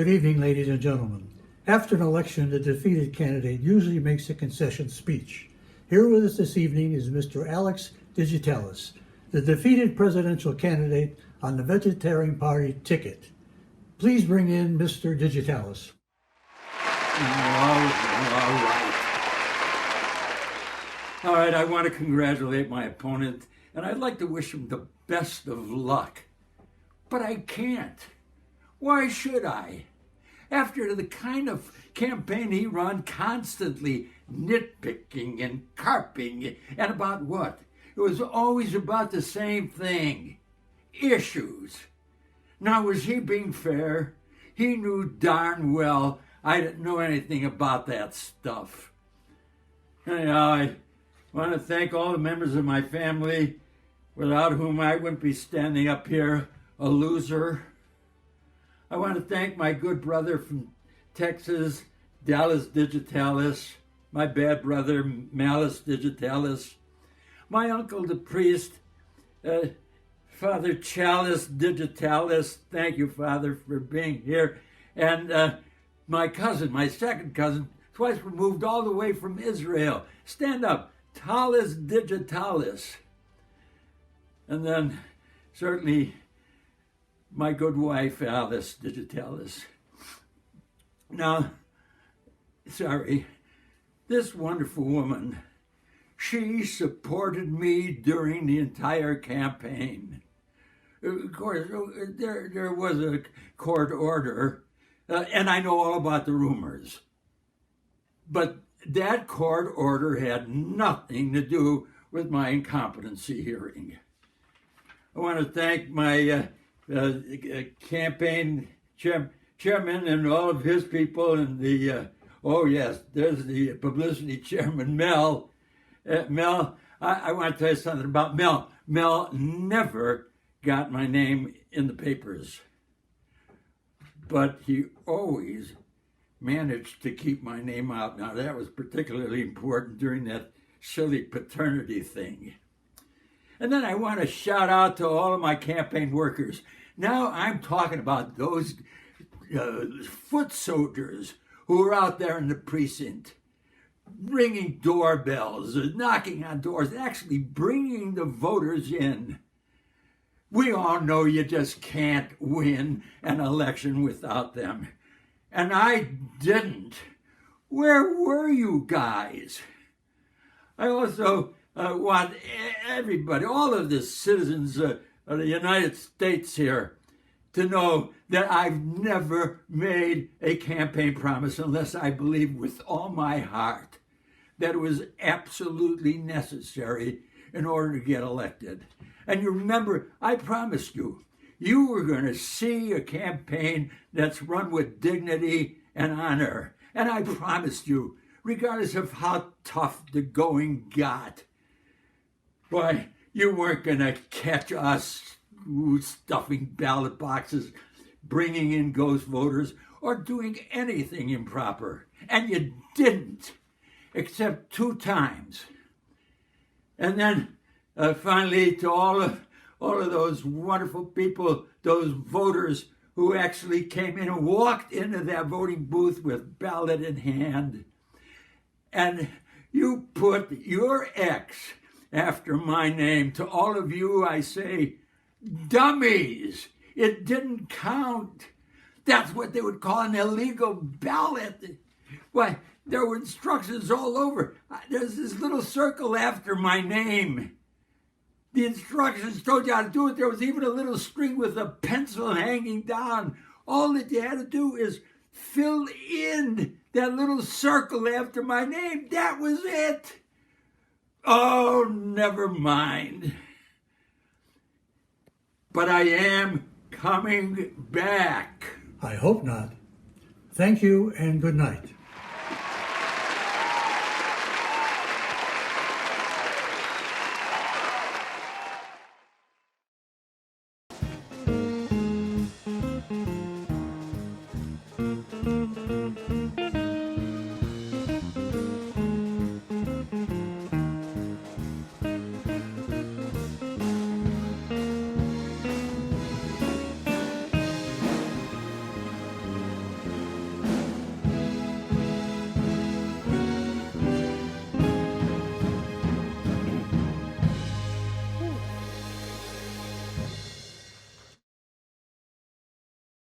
Good evening, ladies and gentlemen. After an election, the defeated candidate usually makes a concession speech. Here with us this evening is Mr. Alex Digitalis, the defeated presidential candidate on the Vegetarian Party ticket. Please bring in Mr. Digitalis. All right, I want to congratulate my opponent, and I'd like to wish him the best of luck. But I can't. Why should I? After the kind of campaign he ran, constantly nitpicking and carping, and about what? It was always about the same thing. Issues. Now, was he being fair? He knew darn well I didn't know anything about that stuff. Anyhow, I want to thank all the members of my family, without whom I wouldn't be standing up here a loser. I want to thank my good brother from Texas, Dallas Digitalis, my bad brother, Malice Digitalis, my uncle, the priest, Father Chalice Digitalis. Thank you, Father, for being here. And my cousin, my second cousin, twice removed all the way from Israel. Stand up, Talis Digitalis. And then certainly my good wife, Alice Digitalis. Now, sorry, this wonderful woman, she supported me during the entire campaign. Of course, there was a court order, and I know all about the rumors. But that court order had nothing to do with my incompetency hearing. I want to thank my campaign chairman and all of his people, and the there's the publicity chairman, Mel. Mel, I want to tell you something about Mel. Mel never got my name in the papers, but he always managed to keep my name out. Now, that was particularly important during that silly paternity thing. And then I want to shout out to all of my campaign workers. Now I'm talking about those foot soldiers who are out there in the precinct, ringing doorbells, knocking on doors, actually bringing the voters in. We all know you just can't win an election without them. And I didn't. Where were you guys? I also want everybody, all of the citizens of the United States here, to know that I've never made a campaign promise unless I believe with all my heart that it was absolutely necessary in order to get elected. And you remember, I promised you were going to see a campaign that's run with dignity and honor. And I promised you, regardless of how tough the going got, boy, you weren't going to catch us stuffing ballot boxes, bringing in ghost voters, or doing anything improper. And you didn't, except 2 times. And then finally, to all of those wonderful people, those voters who actually came in and walked into that voting booth with ballot in hand, and you put your X after my name. To all of you, I say, dummies, it didn't count. That's what they would call an illegal ballot. Why, there were instructions all over. There's this little circle after my name. The instructions told you how to do it. There was even a little string with a pencil hanging down. All that you had to do is fill in that little circle after my name. That was it. Oh, never mind. But I am coming back. I hope not. Thank you and good night.